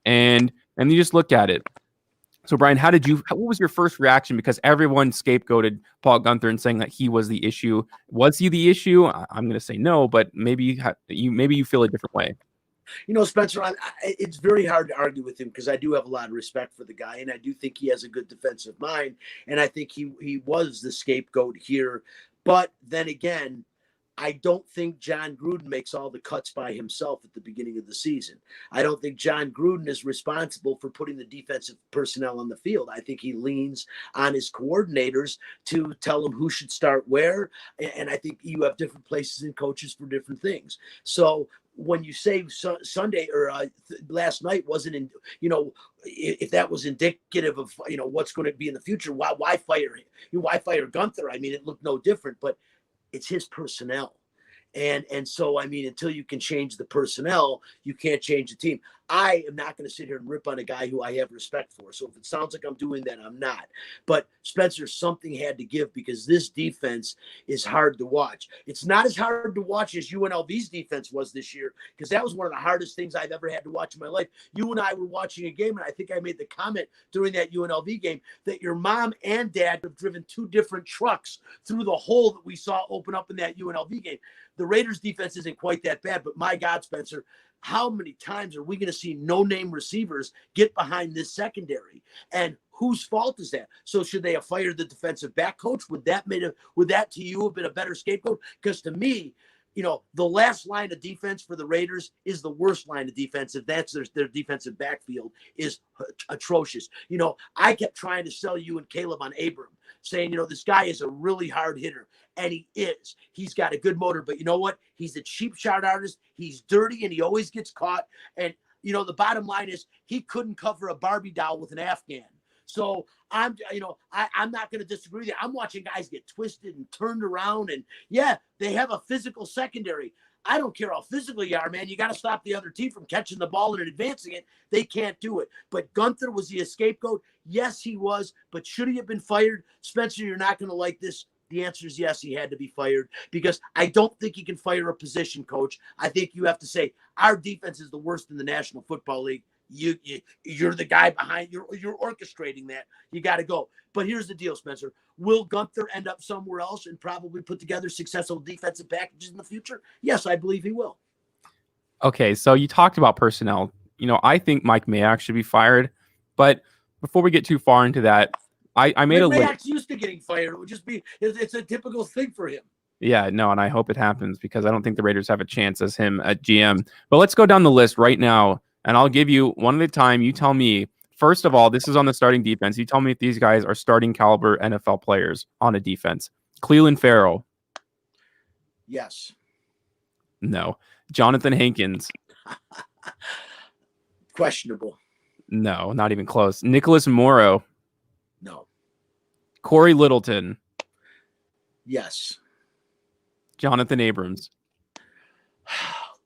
And you just look at it. So, Brian, what was your first reaction? Because everyone scapegoated Paul Guenther and saying that he was the issue. Was he the issue? I'm going to say no, but maybe you feel a different way. Spencer, it's very hard to argue with him because I do have a lot of respect for the guy, and I do think he has a good defensive mind, and I think he was the scapegoat here. But then again, I don't think John Gruden makes all the cuts by himself at the beginning of the season. I don't think John Gruden is responsible for putting the defensive personnel on the field. I think he leans on his coordinators to tell them who should start where, and I think you have different places and coaches for different things. So when you say Sunday or last night wasn't in, if that was indicative of, what's going to be in the future, why fire him? Why fire Guenther? I mean, it looked no different, but it's his personnel. And so, I mean, until you can change the personnel, you can't change the team. I am not going to sit here and rip on a guy who I have respect for. So if it sounds like I'm doing that, I'm not. But Spencer, something had to give because this defense is hard to watch. It's not as hard to watch as UNLV's defense was this year because that was one of the hardest things I've ever had to watch in my life. You and I were watching a game, and I think I made the comment during that UNLV game that your mom and dad have driven two different trucks through the hole that we saw open up in that UNLV game. The Raiders defense isn't quite that bad, but my God, Spencer, how many times are we going to see no-name receivers get behind this secondary? And whose fault is that? So should they have fired the defensive back coach? Would that to you have been a better scapegoat? Because to me, the last line of defense for the Raiders is the worst line of defense. If that's their defensive backfield is atrocious. I kept trying to sell you and Caleb on Abram, saying, this guy is a really hard hitter. And he is. He's got a good motor. But you know what? He's a cheap shot artist. He's dirty, and he always gets caught. And, the bottom line is he couldn't cover a Barbie doll with an Afghan. So I'm not going to disagree with you. I'm watching guys get twisted and turned around, and yeah, they have a physical secondary. I don't care how physical you are, man. You got to stop the other team from catching the ball and advancing it. They can't do it. But Gunther, was he a scapegoat? Yes, he was. But should he have been fired? Spencer, you're not going to like this. The answer is yes, he had to be fired, because I don't think he can fire a position coach. I think you have to say our defense is the worst in the National Football League. You're the guy behind. You're orchestrating that. You got to go. But here's the deal, Spencer. Will Gunther end up somewhere else and probably put together successful defensive packages in the future? Yes, I believe he will. Okay, so you talked about personnel. I think Mike Mayock should be fired. But before we get too far into that, I made Mayock's used to getting fired. It would just be, it's a typical thing for him. Yeah, no, and I hope it happens, because I don't think the Raiders have a chance as him at GM. But let's go down the list right now, and I'll give you one at a time. You tell me, first of all, this is on the starting defense. You tell me if these guys are starting caliber NFL players on a defense. Cleveland Farrell. Yes. No. Jonathan Hankins. Questionable. No, not even close. Nicholas Morrow. No. Corey Littleton. Yes. Jonathan Abrams.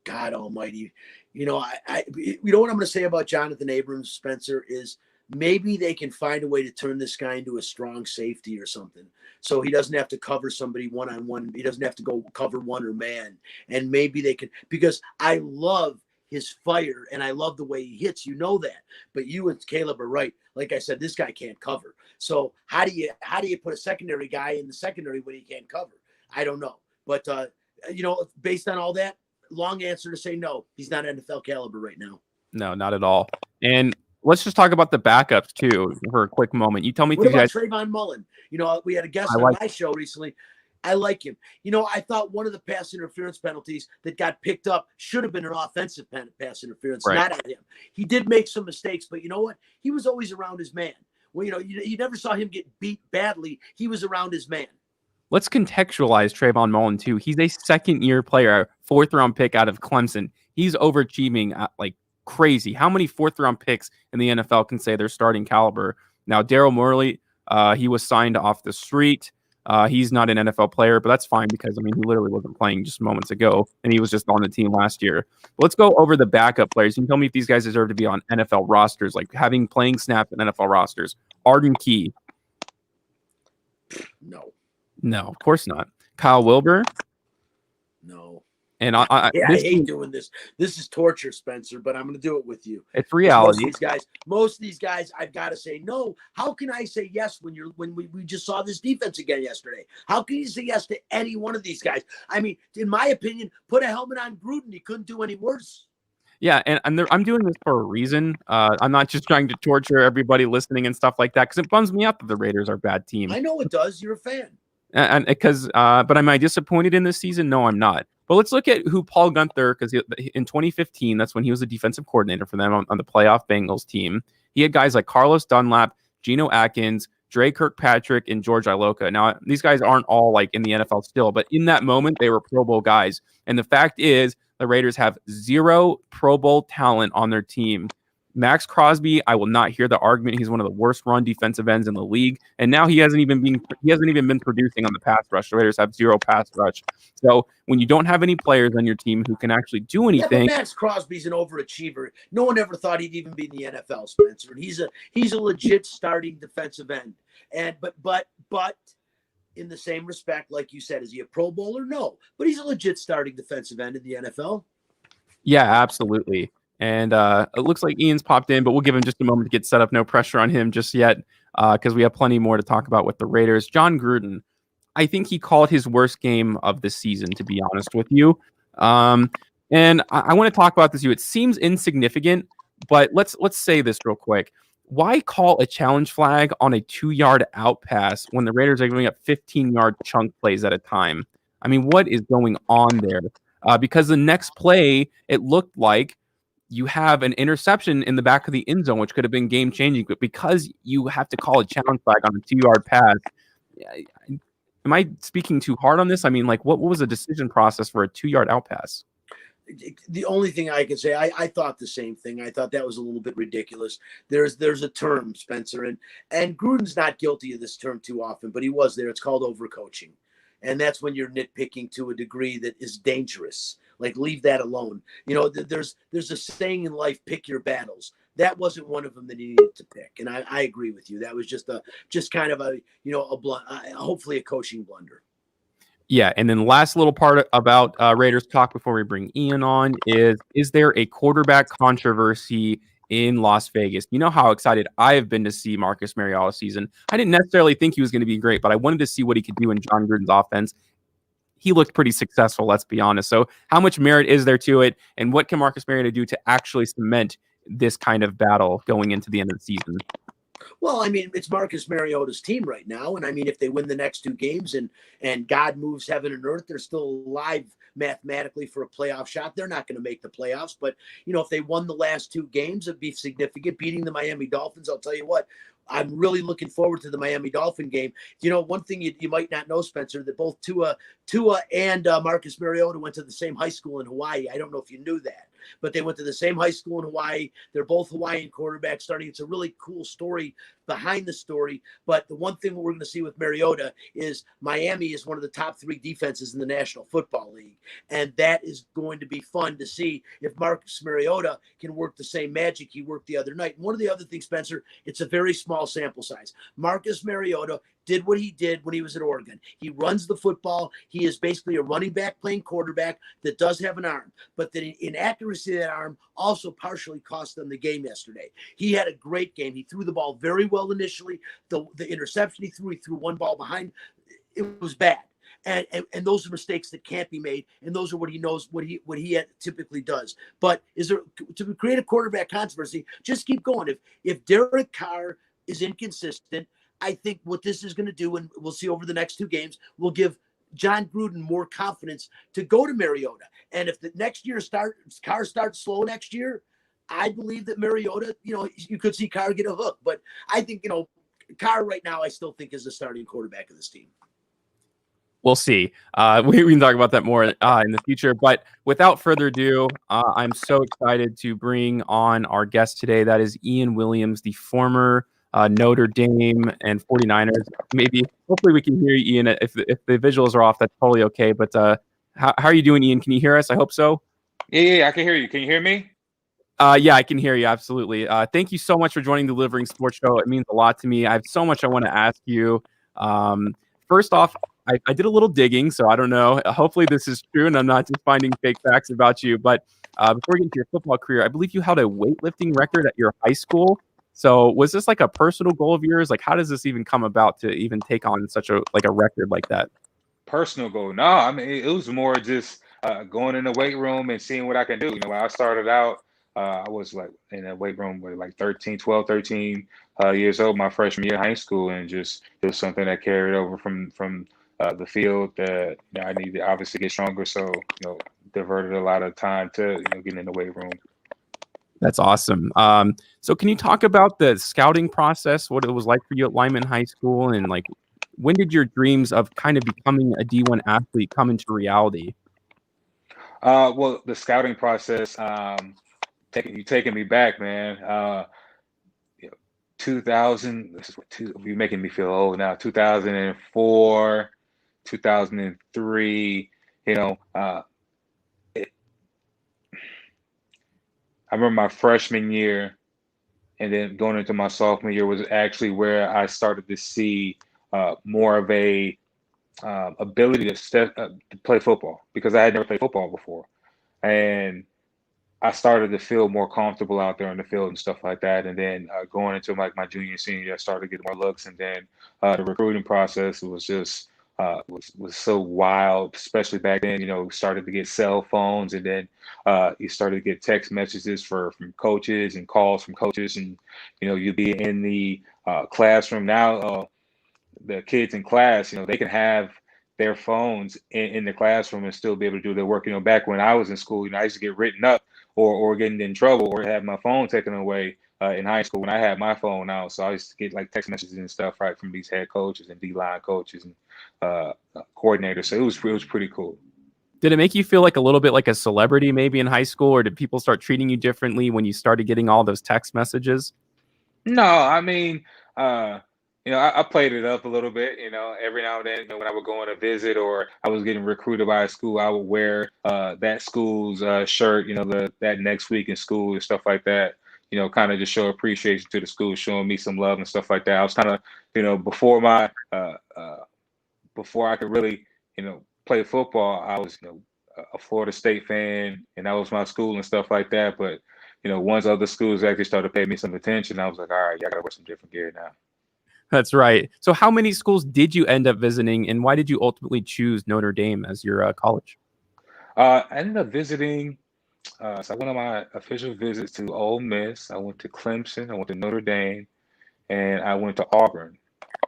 God almighty. You know what I'm going to say about Jonathan Abrams, Spencer, is maybe they can find a way to turn this guy into a strong safety or something, so he doesn't have to cover somebody one-on-one. He doesn't have to go cover one or man. And maybe they can, because I love his fire and I love the way he hits. You know that. But you and Caleb are right. Like I said, this guy can't cover. So how do you put a secondary guy in the secondary when he can't cover? I don't know. But based on all that, long answer to say no. He's not NFL caliber right now. No, not at all. And let's just talk about the backups too for a quick moment. You tell me, what about Trayvon Mullen? We had a guest on my show recently. I like him. I thought one of the pass interference penalties that got picked up should have been an offensive pass interference, right, not at him. He did make some mistakes, but you know what? He was always around his man. Well, you never saw him get beat badly. He was around his man. Let's contextualize Trayvon Mullen too. He's a second-year player, 4th-round pick out of Clemson. He's overachieving like crazy. How many 4th-round picks in the NFL can say they're starting caliber? Now, Daryl Morley, he was signed off the street. He's not an NFL player, but that's fine, because he literally wasn't playing just moments ago, and he was just on the team last year. But let's go over the backup players. You can tell me if these guys deserve to be on NFL rosters, like having playing snaps in NFL rosters. Arden Key. No, of course not. Kyle Wilbur. No. And I hate doing this. This is torture, Spencer, but I'm going to do it with you. It's reality. Most of these guys, I've got to say no. How can I say yes when we just saw this defense again yesterday? How can you say yes to any one of these guys? In my opinion, put a helmet on Gruden. He couldn't do any worse. Yeah, and I'm doing this for a reason. I'm not just trying to torture everybody listening and stuff like that, because it bums me out that the Raiders are a bad team. I know it does. You're a fan. And because, but am I disappointed in this season? No, I'm not. But let's look at who Paul Gunther, because in 2015, that's when he was the defensive coordinator for them on the playoff Bengals team. He had guys like Carlos Dunlap, Geno Atkins, Dre Kirkpatrick, and George Iloka. Now, these guys aren't all like in the NFL still, but in that moment, they were Pro Bowl guys. And the fact is, the Raiders have 0 Pro Bowl talent on their team. Max Crosby, I will not hear the argument. He's one of the worst run defensive ends in the league, and now he hasn't even been producing on the pass rush. The Raiders have 0 pass rush. So when you don't have any players on your team who can actually do anything, Max Crosby's an overachiever. No one ever thought he'd even be in the NFL, Spencer. And he's a legit starting defensive end. And but in the same respect, like you said, is he a Pro Bowler? No, but he's a legit starting defensive end in the NFL. Yeah, absolutely. And it looks like Ian's popped in, but we'll give him just a moment to get set up. No pressure on him just yet, because we have plenty more to talk about with the Raiders. Jon Gruden, I think he called his worst game of the season, to be honest with you. And I want to talk about this. It seems insignificant, but let's say this real quick. Why call a challenge flag on a 2-yard out pass when the Raiders are giving up 15-yard chunk plays at a time? What is going on there? Because the next play, it looked like you have an interception in the back of the end zone, which could have been game-changing, but because you have to call a challenge flag on a 2-yard pass, am I speaking too hard on this? What was the decision process for a 2-yard out pass? the only thing I can say, I thought the same thing. I thought that was a little bit ridiculous. There's a term, Spencer, and Gruden's not guilty of this term too often, but he was there. It's called overcoaching. And that's when you're nitpicking to a degree that is dangerous. Like, leave that alone. You know, there's a saying in life, pick your battles. That wasn't one of them that he needed to pick. And I agree with you. That was just kind of a hopefully a coaching blunder. Yeah, and then last little part about Raiders talk before we bring Ian on is there a quarterback controversy in Las Vegas? You know how excited I have been to see Marcus Mariota season. I didn't necessarily think he was going to be great, but I wanted to see what he could do in John Gruden's offense. He looked pretty successful, let's be honest. So how much merit is there to it, and what can Marcus Mariota do to actually cement this kind of battle going into the end of the season? Well, I mean, it's Marcus Mariota's team right now. And I mean, if they win the next 2 games and God moves heaven and earth, they're still alive mathematically for a playoff shot. They're not going to make the playoffs. But, you know, if they won the last 2 games, it'd be significant. Beating the Miami Dolphins, I'll tell you what, I'm really looking forward to the Miami Dolphin game. You know, one thing you might not know, Spencer, that both Tua and Marcus Mariota went to the same high school in Hawaii. I don't know if you knew that, but they went to the same high school in Hawaii. They're both Hawaiian quarterbacks starting. It's a really cool story behind the story. But the one thing we're going to see with Mariota is Miami is one of the top 3 defenses in the National Football League. And that is going to be fun to see if Marcus Mariota can work the same magic he worked the other night. And one of the other things, Spencer, it's a very small sample size. Marcus Mariota did what he did when he was at Oregon. He runs the football. He is basically a running back playing quarterback that does have an arm, but the inaccuracy of that arm also partially cost them the game yesterday. He had a great game. He threw the ball very well initially. The interception he threw one ball behind. It was bad. And those are mistakes that can't be made, and those are what he knows, what he typically does. But is there to create a quarterback controversy? Just keep going. If Derek Carr is inconsistent, I think what this is going to do, and we'll see over the next 2 games, will give John Gruden more confidence to go to Mariota. And if the next year Carr starts slow next year, I believe that Mariota, you know, you could see Carr get a hook. But I think, you know, Carr right now, I still think is the starting quarterback of this team. We'll see. We can talk about that more in the future. But without further ado, I'm so excited to bring on our guest today. That is Ian Williams, the former Notre Dame and 49ers. Hopefully we can hear you, Ian. If the visuals are off, that's totally okay. But how are you doing, Ian? Can you hear us? I hope so. Yeah, I can hear you. Can you hear me? Yeah, I can hear you. Absolutely. Thank you so much for joining the Delivering Sports Show. It means a lot to me. I have so much I want to ask you. First off, I did a little digging, so I don't know. Hopefully this is true, and I'm not just finding fake facts about you. But before we get into your football career, I believe you held a weightlifting record at your high school. So was this like a personal goal of yours? Like, how does this even come about to even take on such a record like that? Personal goal? No, I mean, it was more just going in the weight room and seeing what I can do. You know, when I started out, I was like in the weight room with like 13 years old, my freshman year of high school, and just it was something that carried over from the field that I needed to obviously get stronger. So, you know, diverted a lot of time to getting in the weight room. That's awesome. So can you talk about the scouting process, what it was like for you at Lyman High School, and like when did your dreams of kind of becoming a D1 athlete come into reality? Well, the scouting process, you're taking me back, man. 2000, you're making me feel old now. 2004, 2003, I remember my freshman year, and then going into my sophomore year was actually where I started to see more of a ability to play football, because I had never played football before, and I started to feel more comfortable out there on the field and stuff like that. And then going into like my junior, senior year, I started to get more looks, and then the recruiting process was just was so wild, especially back then. We started to get cell phones, and then you started to get text messages from coaches and calls from coaches, and you'd be in the classroom. Now the kids in class, they can have their phones in the classroom and still be able to do their work. Back when I was in school, I used to get written up or getting in trouble or have my phone taken away in high school when I had my phone out. So I used to get like text messages and stuff right from these head coaches and D-line coaches and coordinators. So it was pretty cool. Did it make you feel like a little bit like a celebrity maybe in high school, or did people start treating you differently when you started getting all those text messages? No, I mean, I played it up a little bit. Every now and then, when I would go on a visit or I was getting recruited by a school, I would wear that school's shirt, that next week in school and stuff like that. Kind of just show appreciation to the school, showing me some love and stuff like that. I was kind of, before before I could really, play football, I was, a Florida State fan, and that was my school and stuff like that. But once other schools actually started paying me some attention, I was like, all right, I gotta wear some different gear now. That's right. So how many schools did you end up visiting, and why did you ultimately choose Notre Dame as your college? I ended up visiting. So I went on my official visits to Ole Miss. I went to Clemson. I went to Notre Dame, and I went to Auburn.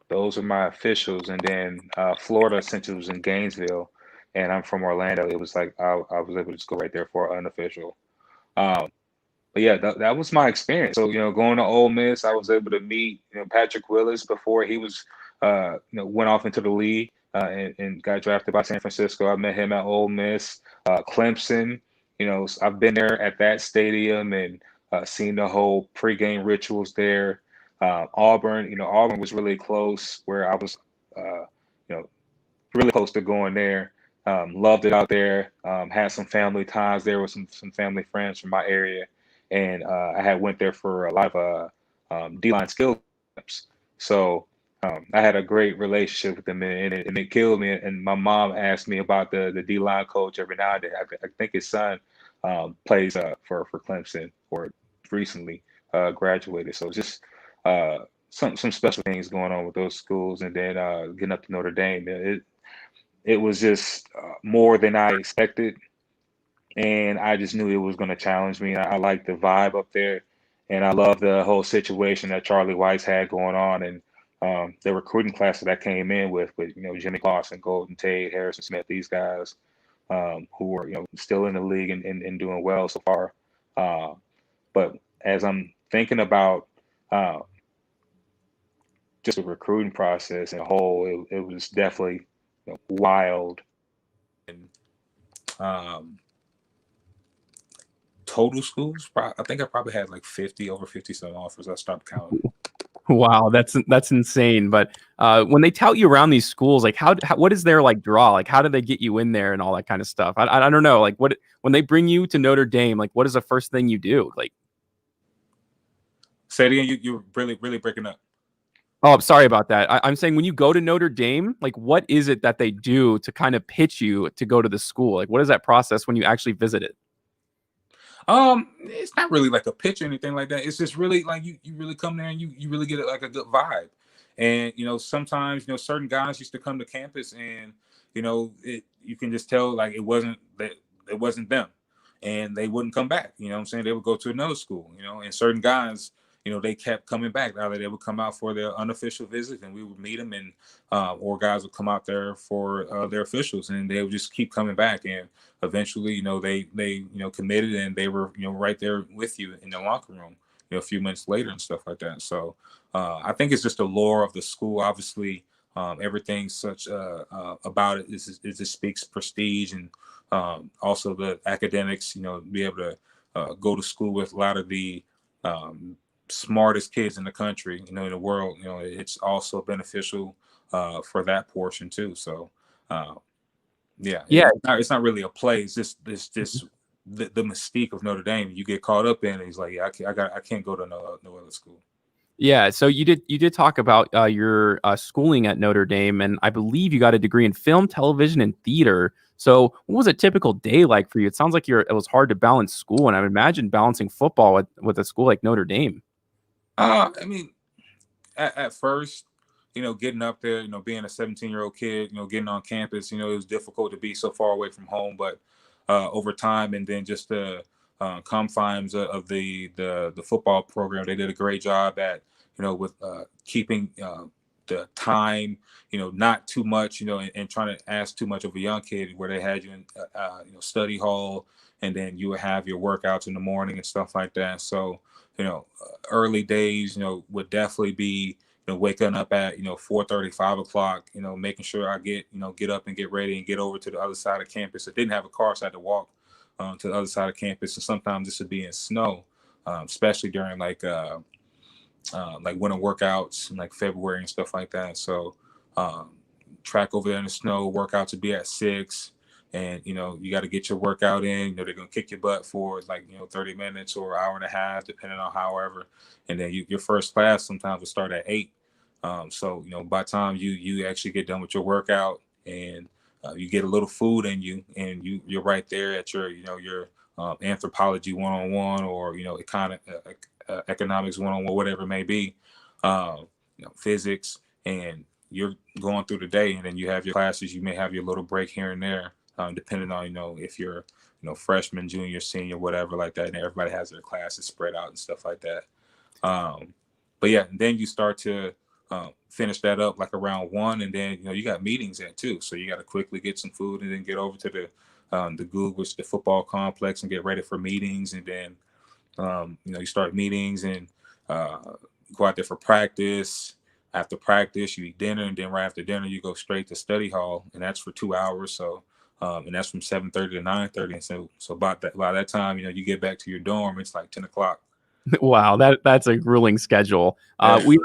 Those are my officials. And then Florida, since it was in Gainesville, and I'm from Orlando, it was like I was able to just go right there for unofficial. Um, but yeah, that was my experience. So going to Ole Miss, I was able to meet Patrick Willis before he was went off into the league and got drafted by San Francisco. I met him at Ole Miss. Clemson, I've been there at that stadium and seen the whole pregame rituals there. Auburn, Auburn was really close where I was, really close to going there. Loved it out there. Had some family ties there with some family friends from my area, and I had went there for a lot of D-line skill camps. So I had a great relationship with them, and it killed me. And my mom asked me about the D-line coach every now and then. I think his son plays for Clemson or recently graduated. So just some special things going on with those schools, and then getting up to Notre Dame. It was just more than I expected, and I just knew it was going to challenge me. I liked the vibe up there, and I love the whole situation that Charlie Weiss had going on, and the recruiting class that I came in with Jimmy Clausen, Golden Tate, Harrison Smith, these guys who are still in the league and doing well so far. But as I'm thinking about just the recruiting process in a whole, it was definitely wild. And total schools, I think I probably had like over 50 some offers. I stopped counting. Wow, that's insane. But when they tout you around these schools, like what is their like draw? Like how do they get you in there and all that kind of stuff? I don't know. Like when they bring you to Notre Dame, like what is the first thing you do? Like, say it again. You're really breaking up. Oh, I'm sorry about that. I'm saying when you go to Notre Dame, like what is it that they do to kind of pitch you to go to the school? Like what is that process when you actually visit it? It's not really like a pitch or anything like that. It's just really like you really come there and you really get like a good vibe. And sometimes certain guys used to come to campus and you can just tell like it wasn't them, and they wouldn't come back. You know what I'm saying? They would go to another school. And certain guys, they kept coming back. Either they would come out for their unofficial visits and we would meet them, and or guys would come out there for their officials, and they would just keep coming back. And eventually, they committed, and they were right there with you in the locker room, a few minutes later and stuff like that. So I think it's just the lore of the school. Obviously, everything such about it it just speaks prestige, and also the academics. Be able to go to school with a lot of the smartest kids in the country, in the world. It's also beneficial for that portion too. So yeah, it's not really a play. It's just the mystique of Notre Dame. You get caught up in it. He's like, yeah, I can't go to no other school. Yeah, so you did talk about your schooling at Notre Dame, and I believe you got a degree in film, television, and theater. So what was a typical day like for you? It sounds like it was hard to balance school, and I would imagine balancing football with a school like Notre Dame. I mean, at first, getting up there, being a 17-year-old kid, getting on campus, it was difficult to be so far away from home. But over time, and then just the confines of the football program, they did a great job at, with keeping the time, not too much, and trying to ask too much of a young kid, where they had you in, study hall, and then you would have your workouts in the morning and stuff like that. So, early days, would definitely be, waking up at 4:30, 5 o'clock, making sure I get up and get ready and get over to the other side of campus. I didn't have a car, so I had to walk to the other side of campus. And sometimes this would be in snow, especially during like winter workouts in like February and stuff like that. So track over there in the snow, workouts would be at 6. And, you got to get your workout in. They're going to kick your butt for 30 minutes or an hour and a half, depending on however. And then your first class sometimes will start at 8. So, by the time you actually get done with your workout and you get a little food in you, and you're right there at your anthropology 101 or, economics 101, whatever it may be, physics, and you're going through the day, and then you have your classes. You may have your little break here and there. Depending on, if you're, freshman, junior, senior, whatever like that, and everybody has their classes spread out and stuff like that. But yeah, and then you start to finish that up like around 1, and then, you got meetings at 2. So you got to quickly get some food and then get over to the Goog, which is the football complex, and get ready for meetings. And then, you start meetings and go out there for practice. After practice, you eat dinner, and then right after dinner, you go straight to study hall, and that's for 2 hours. So, and that's from 7:30 to 9:30. And so by that time, you get back to your dorm, it's like 10 o'clock. Wow, that's a grueling schedule. We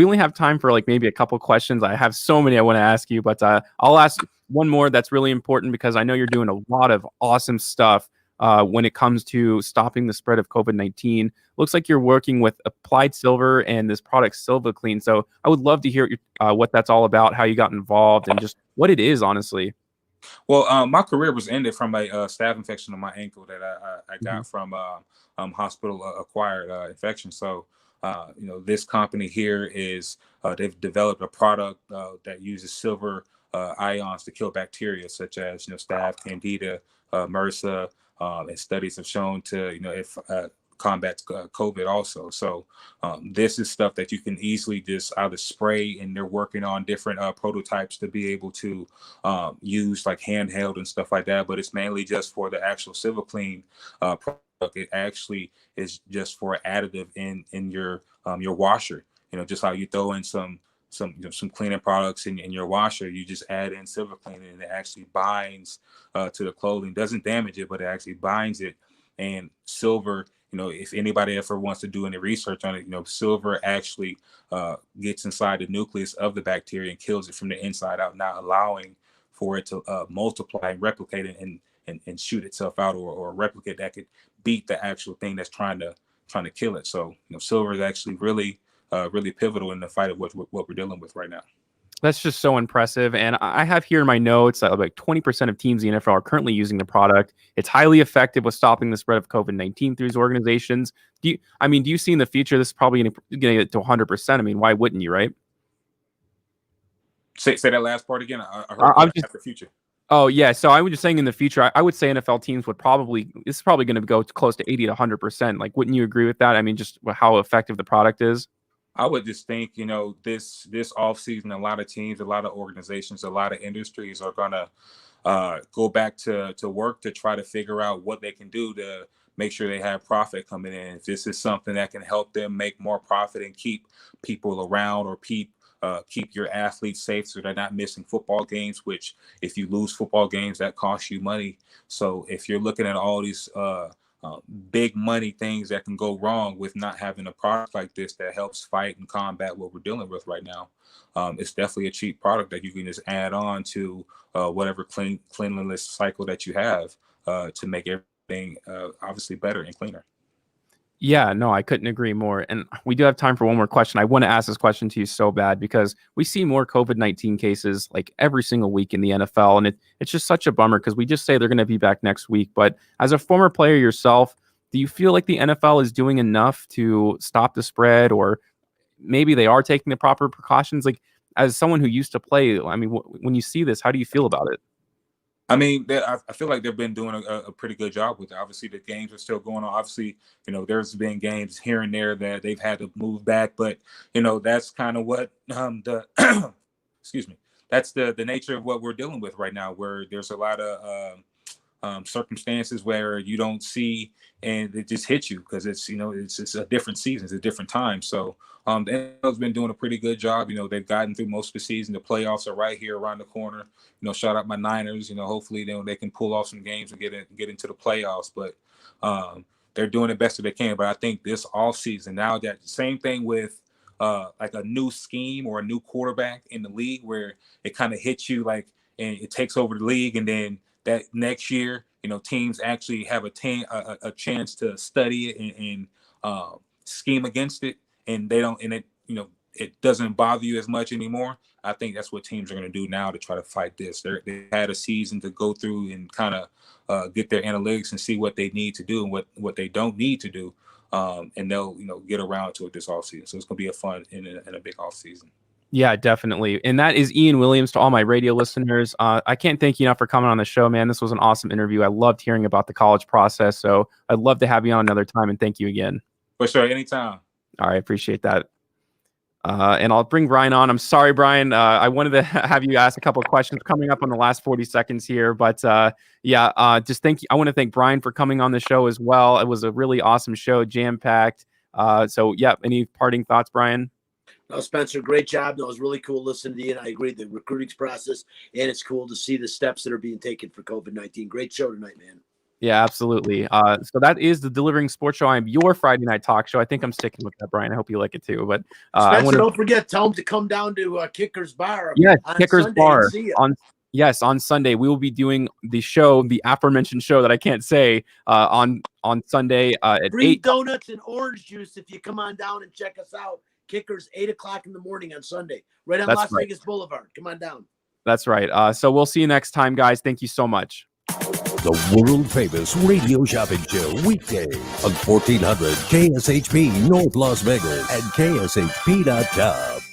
only have time for like maybe a couple questions. I have so many I want to ask you, but I'll ask one more that's really important because I know you're doing a lot of awesome stuff when it comes to stopping the spread of COVID-19. Looks like you're working with Applied Silver and this product SilvaClean. So I would love to hear what that's all about, how you got involved, and just what it is, honestly. Well, my career was ended from a staph infection on my ankle that I got from hospital acquired infection. So, this company here is they've developed a product that uses silver ions to kill bacteria such as staph, candida, MRSA, and studies have shown to combat COVID also. So this is stuff that you can easily just either spray, and they're working on different prototypes to be able to use like handheld and stuff like that. But it's mainly just for the actual SilvaClean product. It actually is just for additive in your washer. Just how you throw in some cleaning products in your washer, you just add in SilvaClean, and it actually binds to the clothing. Doesn't damage it, but it actually binds it. And silver, if anybody ever wants to do any research on it, silver actually gets inside the nucleus of the bacteria and kills it from the inside out, not allowing for it to multiply and replicate it and shoot itself out or replicate that could beat the actual thing that's trying to kill it. So, silver is actually really pivotal in the fight of what we're dealing with right now. That's just so impressive. And I have here in my notes that like 20% of teams in the NFL are currently using the product. It's highly effective with stopping the spread of COVID-19 through these organizations. Do you see in the future this is probably going to get to 100%? I mean, why wouldn't you, right? Say that last part again. I heard the future. Oh, yeah. So I was just saying in the future, I would say NFL teams would this is probably going to go close to 80 to 100%. Like, wouldn't you agree with that? I mean, just how effective the product is? I would just think, this offseason, a lot of teams, a lot of organizations, a lot of industries are going to go back to work to try to figure out what they can do to make sure they have profit coming in. If this is something that can help them make more profit and keep people around or keep your athletes safe so they're not missing football games, which if you lose football games, that costs you money. So if you're looking at all these big money things that can go wrong with not having a product like this that helps fight and combat what we're dealing with right now, it's definitely a cheap product that you can just add on to whatever cleanliness cycle that you have to make everything obviously better and cleaner. Yeah, no, I couldn't agree more. And we do have time for one more question. I want to ask this question to you so bad because we see more COVID-19 cases like every single week in the NFL. And it's just such a bummer because we just say they're going to be back next week. But as a former player yourself, do you feel like the NFL is doing enough to stop the spread, or maybe they are taking the proper precautions? Like, as someone who used to play, I mean, when you see this, how do you feel about it? I mean, I feel like they've been doing a pretty good job with it. Obviously, the games are still going on. Obviously, there's been games here and there that they've had to move back. But, that's kind of what excuse me, that's the nature of what we're dealing with right now, where there's a lot of circumstances where you don't see, and it just hits you because it's it's a different season, it's a different time. So the NFL's been doing a pretty good job. They've gotten through most of the season. The playoffs are right here around the corner. Shout out my Niners. Hopefully they can pull off some games and get into the playoffs. But they're doing the best that they can. But I think this offseason, now that same thing with like a new scheme or a new quarterback in the league where it kind of hits you and it takes over the league, and then that next year, teams actually have a chance to study it and scheme against it, and they don't, and it doesn't bother you as much anymore. I think that's what teams are going to do now to try to fight this. They had a season to go through and kind of get their analytics and see what they need to do and what they don't need to do, and they'll get around to it this offseason. So it's going to be a fun and a big offseason. Yeah, definitely. And that is Ian Williams. To all my radio listeners, I can't thank you enough for coming on the show, man. This was an awesome interview. I loved hearing about the college process. So I'd love to have you on another time, and thank you again. For sure, anytime. All right, appreciate that. And I'll bring Brian on. I'm sorry, Brian. I wanted to have you ask a couple of questions coming up on the last 40 seconds here. But just thank you. I want to thank Brian for coming on the show as well. It was a really awesome show, jam-packed. So, yeah, any parting thoughts, Brian? No, Spencer, great job. No, it was really cool listening to you, and I agree, the recruiting process, and it's cool to see the steps that are being taken for COVID-19. Great show tonight, man. Yeah, absolutely. So that is the Delivering Sports Show. I'm your Friday night talk show. I think I'm sticking with that, Brian. I hope you like it too. But Spencer, don't forget, tell them to come down to Kicker's Bar. Yeah, on Kicker's Sunday Bar. and see you. On Sunday, we will be doing the show, the aforementioned show that I can't say, on Sunday at Free 8. donuts and orange juice if you come on down and check us out. Kickers, 8 o'clock in the morning on Sunday, right on That's Las right. Vegas Boulevard. Come on down. That's right. So we'll see you next time, guys. Thank you so much. The world famous radio shopping show weekday on 1400 KSHP North Las Vegas and KSHP.com.